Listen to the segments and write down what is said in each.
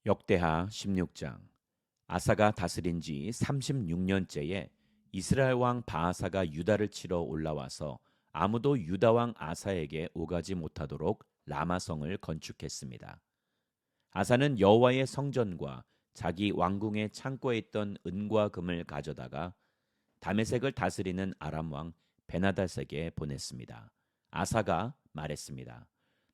역대하 16장. 아사가 다스린 지 36년째에 이스라엘 왕 바아사가 유다를 치러 올라와서 아무도 유다 왕 아사에게 오가지 못하도록 라마성을 건축했습니다. 아사는 여호와의 성전과 자기 왕궁의 창고에 있던 은과 금을 가져다가 다메섹을 다스리는 아람 왕 베나닷에게 보냈습니다. 아사가 말했습니다.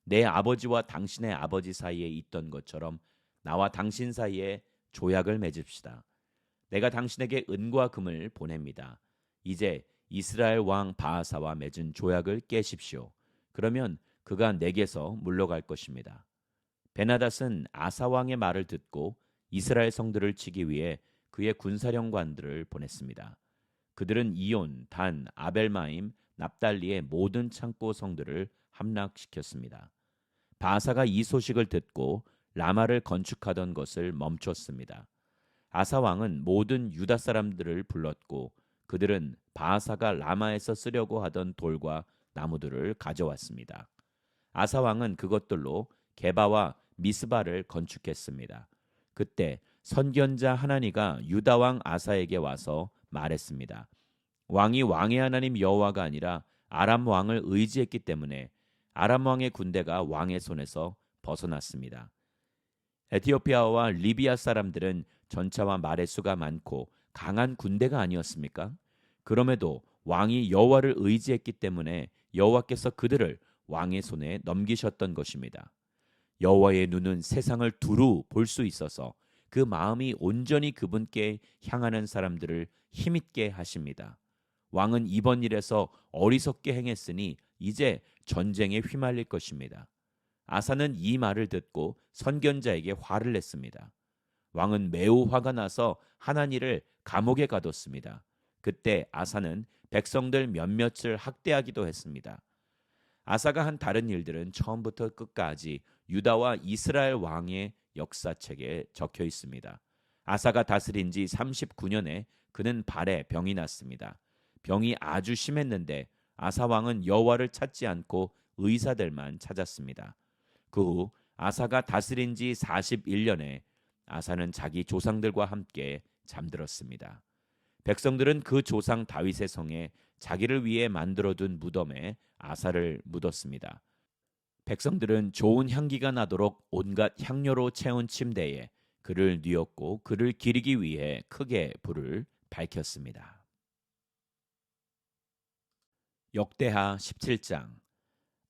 내 아버지와 당신의 아버지 사이에 있던 것처럼 나와 당신 사이에 조약을 맺읍시다. 내가 당신에게 은과 금을 보냅니다. 이제 이스라엘 왕 바하사와 맺은 조약을 깨십시오. 그러면 그가 내게서 물러갈 것입니다. 베나닷은 아사 왕의 말을 듣고 이스라엘 성들을 치기 위해 그의 군사령관들을 보냈습니다. 그들은 이온, 단, 아벨마임, 납달리의 모든 창고 성들을 함락시켰습니다. 바사가 이 소식을 듣고 라마를 건축하던 것을 멈췄습니다. 아사 왕은 모든 유다 사람들을 불렀고 그들은 바사가 라마에서 쓰려고 하던 돌과 나무들을 가져왔습니다. 아사 왕은 그것들로 게바와 미스바를 건축했습니다. 그때 선견자 하나니가 유다 왕 아사에게 와서 말했습니다. 왕이 왕의 하나님 여호와가 아니라 아람 왕을 의지했기 때문에 아람 왕의 군대가 왕의 손에서 벗어났습니다. 에티오피아와 리비아 사람들은 전차와 말의 수가 많고 강한 군대가 아니었습니까? 그럼에도 왕이 여호와를 의지했기 때문에 여호와께서 그들을 왕의 손에 넘기셨던 것입니다. 여호와의 눈은 세상을 두루 볼 수 있어서 그 마음이 온전히 그분께 향하는 사람들을 힘있게 하십니다. 왕은 이번 일에서 어리석게 행했으니 이제 전쟁에 휘말릴 것입니다. 아사는 이 말을 듣고 선견자에게 화를 냈습니다. 왕은 매우 화가 나서 하나니를 감옥에 가뒀습니다. 그때 아사는 백성들 몇몇을 학대하기도 했습니다. 아사가 한 다른 일들은 처음부터 끝까지 유다와 이스라엘 왕의 역사책에 적혀 있습니다. 아사가 다스린 지 39년에 그는 발에 병이 났습니다. 병이 아주 심했는데 아사 왕은 여호와를 찾지 않고 의사들만 찾았습니다. 그 후 아사가 다스린 지 41년에 아사는 자기 조상들과 함께 잠들었습니다. 백성들은 그 조상 다윗의 성에 자기를 위해 만들어둔 무덤에 아사를 묻었습니다. 백성들은 좋은 향기가 나도록 온갖 향료로 채운 침대에 그를 뉘었고 그를 기리기 위해 크게 불을 밝혔습니다. 역대하 17장.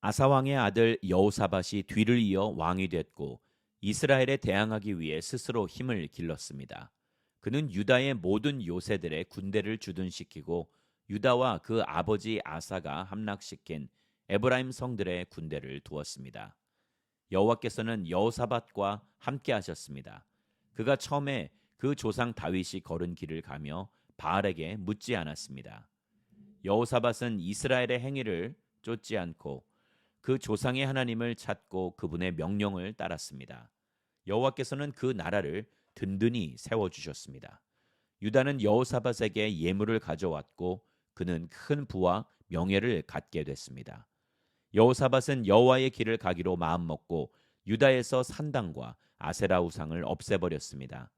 아사 왕의 아들 여호사밧이 뒤를 이어 왕이 됐고 이스라엘에 대항하기 위해 스스로 힘을 길렀습니다. 그는 유다의 모든 요새들의 군대를 주둔시키고 유다와 그 아버지 아사가 함락시킨 에브라임 성들의 군대를 두었습니다. 여호와께서는 여호사밧과 함께 하셨습니다. 그가 처음에 그 조상 다윗이 걸은 길을 가며 바알에게 묻지 않았습니다. 여호사밧은 이스라엘의 행위를 쫓지 않고 그 조상의 하나님을 찾고 그분의 명령을 따랐습니다. 여호와께서는 그 나라를 든든히 세워주셨습니다. 유다는 여호사밧에게 예물을 가져왔고 그는 큰 부와 명예를 갖게 됐습니다. 여호사밧은 여호와의 길을 가기로 마음먹고 유다에서 산당과 아세라 우상을 없애버렸습니다.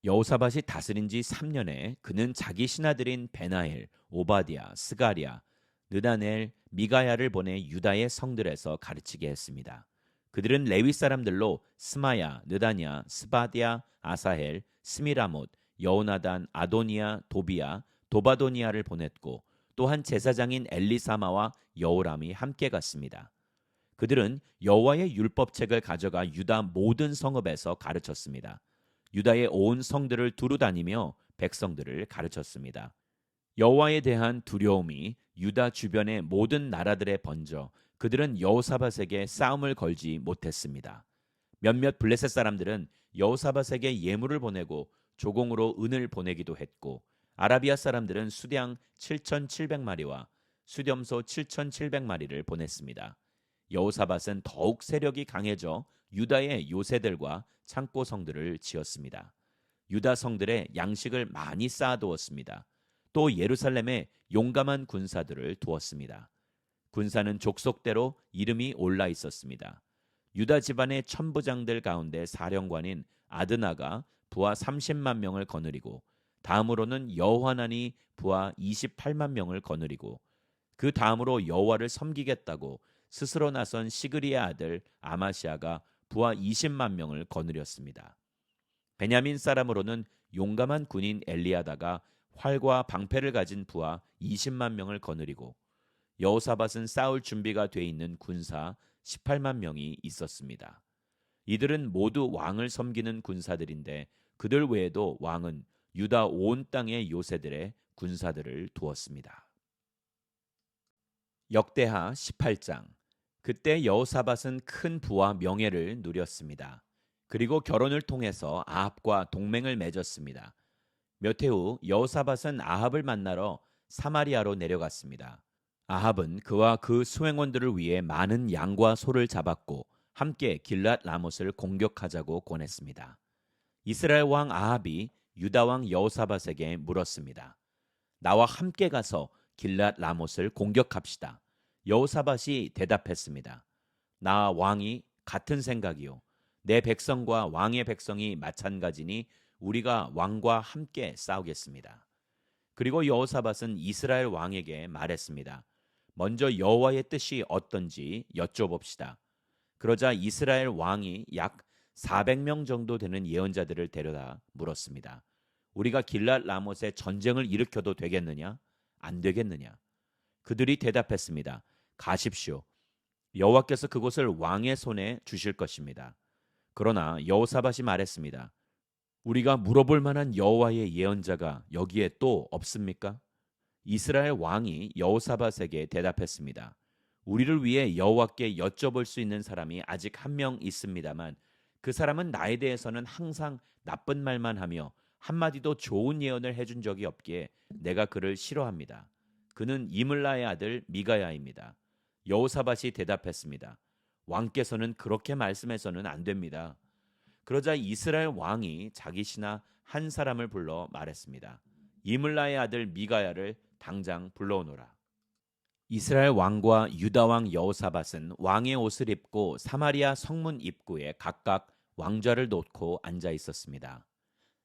여호사밧이 다스린 지 3년에 그는 자기 신하들인 베나헬, 오바디아, 스가랴, 느다넬, 미가야를 보내 유다의 성들에서 가르치게 했습니다. 그들은 레위 사람들로 스마야, 느다냐, 스바디아, 아사헬, 스미라못, 여호나단, 아도니아, 도비아, 도바도니아를 보냈고 또한 제사장인 엘리사마와 여호람이 함께 갔습니다. 그들은 여호와의 율법책을 가져가 유다 모든 성읍에서 가르쳤습니다. 유다의 온 성들을 두루 다니며 백성들을 가르쳤습니다. 여호와에 대한 두려움이 유다 주변의 모든 나라들에 번져 그들은 여호사밧에게 싸움을 걸지 못했습니다. 몇몇 블레셋 사람들은 여호사밧에게 예물을 보내고 조공으로 은을 보내기도 했고 아라비아 사람들은 수량 7,700마리와 수렴소 7,700마리를 보냈습니다. 여호사밧은 더욱 세력이 강해져 유다의 요새들과 창고 성들을 지었습니다. 유다 성들에 양식을 많이 쌓아두었습니다. 또 예루살렘에 용감한 군사들을 두었습니다. 군사는 족속대로 이름이 올라 있었습니다. 유다 집안의 천부장들 가운데 사령관인 아드나가 부하 30만 명을 거느리고 다음으로는 여호하난이 부하 28만 명을 거느리고 그 다음으로 여호와를 섬기겠다고 스스로 나선 시그리의 아들 아마시아가 부하 20만 명을 거느렸습니다. 베냐민 사람으로는 용감한 군인 엘리야다가 활과 방패를 가진 부하 20만 명을 거느리고 여호사밧은 싸울 준비가 돼 있는 군사 18만 명이 있었습니다. 이들은 모두 왕을 섬기는 군사들인데 그들 외에도 왕은 유다 온 땅의 요새들의 군사들을 두었습니다. 역대하 18장. 그때 여호사밧은 큰 부와 명예를 누렸습니다. 그리고 결혼을 통해서 아합과 동맹을 맺었습니다. 몇 해 후 여호사밧은 아합을 만나러 사마리아로 내려갔습니다. 아합은 그와 그 수행원들을 위해 많은 양과 소를 잡았고 함께 길랏 라못을 공격하자고 권했습니다. 이스라엘 왕 아합이 유다 왕 여호사밧에게 물었습니다. 나와 함께 가서 길랏 라못을 공격합시다. 여호사밧이 대답했습니다. 나 왕이 같은 생각이요. 내 백성과 왕의 백성이 마찬가지니 우리가 왕과 함께 싸우겠습니다. 그리고 여호사밧은 이스라엘 왕에게 말했습니다. 먼저 여호와의 뜻이 어떤지 여쭤봅시다. 그러자 이스라엘 왕이 약 400명 정도 되는 예언자들을 데려다 물었습니다. 우리가 길랏 라못에 전쟁을 일으켜도 되겠느냐? 안 되겠느냐? 그들이 대답했습니다. 가십시오. 여호와께서 그곳을 왕의 손에 주실 것입니다. 그러나 여호사밧이 말했습니다. 우리가 물어볼 만한 여호와의 예언자가 여기에 또 없습니까? 이스라엘 왕이 여호사밧에게 대답했습니다. 우리를 위해 여호와께 여쭤볼 수 있는 사람이 아직 한 명 있습니다만 그 사람은 나에 대해서는 항상 나쁜 말만 하며 한마디도 좋은 예언을 해준 적이 없기에 내가 그를 싫어합니다. 그는 이물라의 아들 미가야입니다. 여호사밧이 대답했습니다. 왕께서는 그렇게 말씀해서는 안 됩니다. 그러자 이스라엘 왕이 자기 신하 한 사람을 불러 말했습니다. 이물라의 아들 미가야를 당장 불러오너라. 이스라엘 왕과 유다 왕 여호사밧은 왕의 옷을 입고 사마리아 성문 입구에 각각 왕좌를 놓고 앉아 있었습니다.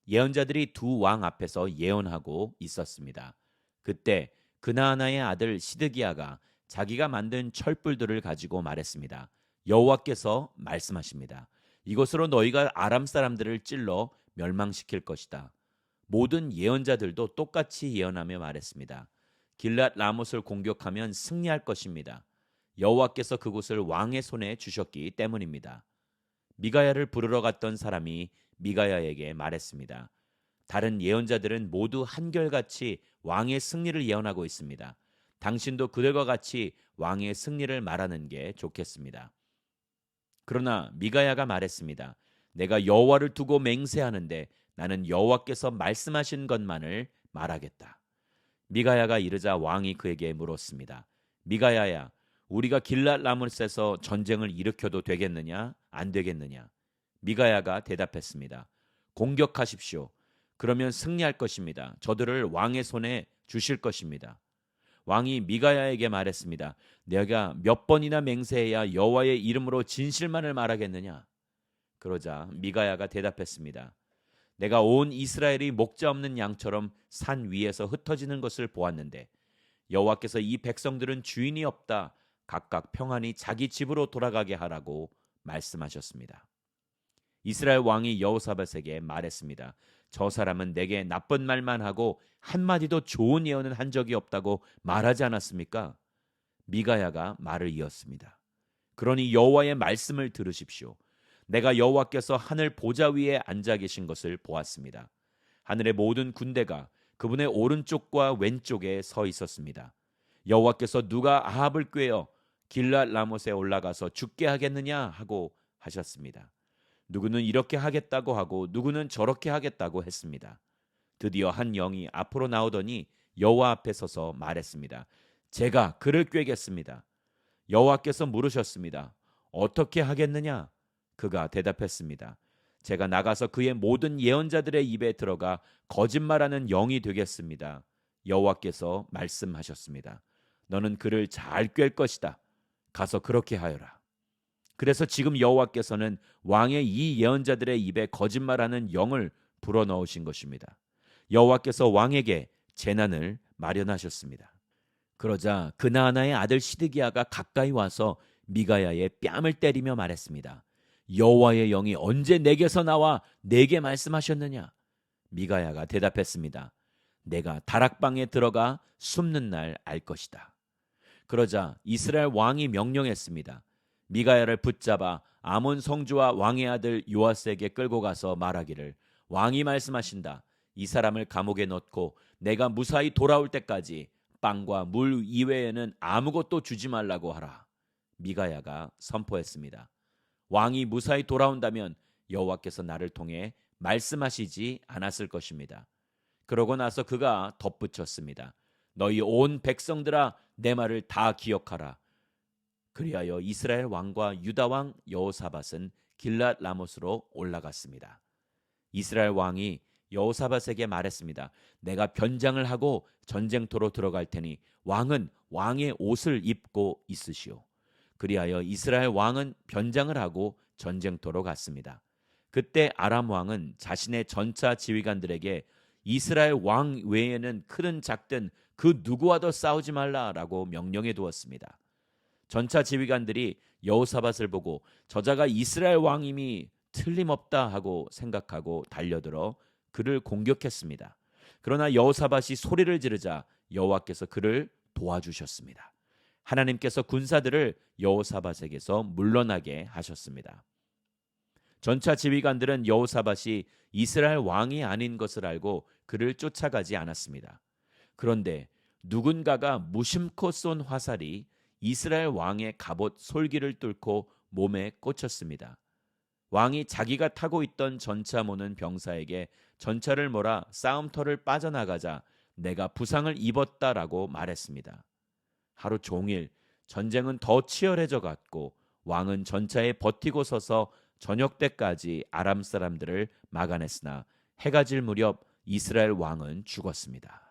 예언자들이 두 왕 앞에서 예언하고 있었습니다. 그때 그나아나의 아들 시드기야가 자기가 만든 철불들을 가지고 말했습니다. 여호와께서 말씀하십니다. 이것으로 너희가 아람 사람들을 찔러 멸망시킬 것이다. 모든 예언자들도 똑같이 예언하며 말했습니다. 길랏 라못을 공격하면 승리할 것입니다. 여호와께서 그곳을 왕의 손에 주셨기 때문입니다. 미가야를 부르러 갔던 사람이 미가야에게 말했습니다. 다른 예언자들은 모두 한결같이 왕의 승리를 예언하고 있습니다. 당신도 그들과 같이 왕의 승리를 말하는 게 좋겠습니다. 그러나 미가야가 말했습니다. 내가 여호와를 두고 맹세하는데 나는 여호와께서 말씀하신 것만을 말하겠다. 미가야가 이르자 왕이 그에게 물었습니다. 미가야야, 우리가 길랏 라못에서 전쟁을 일으켜도 되겠느냐? 안 되겠느냐? 미가야가 대답했습니다. 공격하십시오. 그러면 승리할 것입니다. 저들을 왕의 손에 주실 것입니다. 왕이 미가야에게 말했습니다. 내가 몇 번이나 맹세해야 여호와의 이름으로 진실만을 말하겠느냐? 그러자 미가야가 대답했습니다. 내가 온 이스라엘이 목자 없는 양처럼 산 위에서 흩어지는 것을 보았는데 여호와께서 이 백성들은 주인이 없다. 각각 평안히 자기 집으로 돌아가게 하라고 말씀하셨습니다. 이스라엘 왕이 여호사밧에게 말했습니다. 저 사람은 내게 나쁜 말만 하고 한마디도 좋은 예언은 한 적이 없다고 말하지 않았습니까? 미가야가 말을 이었습니다. 그러니 여호와의 말씀을 들으십시오. 내가 여호와께서 하늘 보좌 위에 앉아 계신 것을 보았습니다. 하늘의 모든 군대가 그분의 오른쪽과 왼쪽에 서 있었습니다. 여호와께서 누가 아합을 꾀어 길랏 라못에 올라가서 죽게 하겠느냐 하고 하셨습니다. 누구는 이렇게 하겠다고 하고 누구는 저렇게 하겠다고 했습니다. 드디어 한 영이 앞으로 나오더니 여호와 앞에 서서 말했습니다. 제가 그를 꾀겠습니다. 여호와께서 물으셨습니다. 어떻게 하겠느냐? 그가 대답했습니다. 제가 나가서 그의 모든 예언자들의 입에 들어가 거짓말하는 영이 되겠습니다. 여호와께서 말씀하셨습니다. 너는 그를 잘 꿰 것이다. 가서 그렇게 하여라. 그래서 지금 여호와께서는 왕의 이 예언자들의 입에 거짓말하는 영을 불어넣으신 것입니다. 여호와께서 왕에게 재난을 마련하셨습니다. 그러자 그나아나의 아들 시드기야가 가까이 와서 미가야의 뺨을 때리며 말했습니다. 여호와의 영이 언제 내게서 나와 내게 말씀하셨느냐? 미가야가 대답했습니다. 내가 다락방에 들어가 숨는 날 알 것이다. 그러자 이스라엘 왕이 명령했습니다. 미가야를 붙잡아 아몬 성주와 왕의 아들 요아스에게 끌고 가서 말하기를 왕이 말씀하신다. 이 사람을 감옥에 넣고 내가 무사히 돌아올 때까지 빵과 물 이외에는 아무것도 주지 말라고 하라. 미가야가 선포했습니다. 왕이 무사히 돌아온다면 여호와께서 나를 통해 말씀하시지 않았을 것입니다. 그러고 나서 그가 덧붙였습니다. 너희 온 백성들아 내 말을 다 기억하라. 그리하여 이스라엘 왕과 유다 왕 여호사밧은 길랏 라못으로 올라갔습니다. 이스라엘 왕이 여호사밧에게 말했습니다. 내가 변장을 하고 전쟁터로 들어갈 테니 왕은 왕의 옷을 입고 있으시오. 그리하여 이스라엘 왕은 변장을 하고 전쟁터로 갔습니다. 그때 아람 왕은 자신의 전차 지휘관들에게 이스라엘 왕 외에는 크든 작든 그 누구와도 싸우지 말라라고 명령해 두었습니다. 전차 지휘관들이 여호사밧을 보고 저자가 이스라엘 왕임이 틀림없다 하고 생각하고 달려들어 그를 공격했습니다. 그러나 여호사밧이 소리를 지르자 여호와께서 그를 도와주셨습니다. 하나님께서 군사들을 여호사밧에게서 물러나게 하셨습니다. 전차 지휘관들은 여호사밧이 이스라엘 왕이 아닌 것을 알고 그를 쫓아가지 않았습니다. 그런데 누군가가 무심코 쏜 화살이 이스라엘 왕의 갑옷 솔기를 뚫고 몸에 꽂혔습니다. 왕이 자기가 타고 있던 전차 모는 병사에게 전차를 몰아 싸움터를 빠져나가자 내가 부상을 입었다라고 말했습니다. 하루 종일 전쟁은 더 치열해져 갔고 왕은 전차에 버티고 서서 저녁 때까지 아람 사람들을 막아냈으나 해가 질 무렵 이스라엘 왕은 죽었습니다.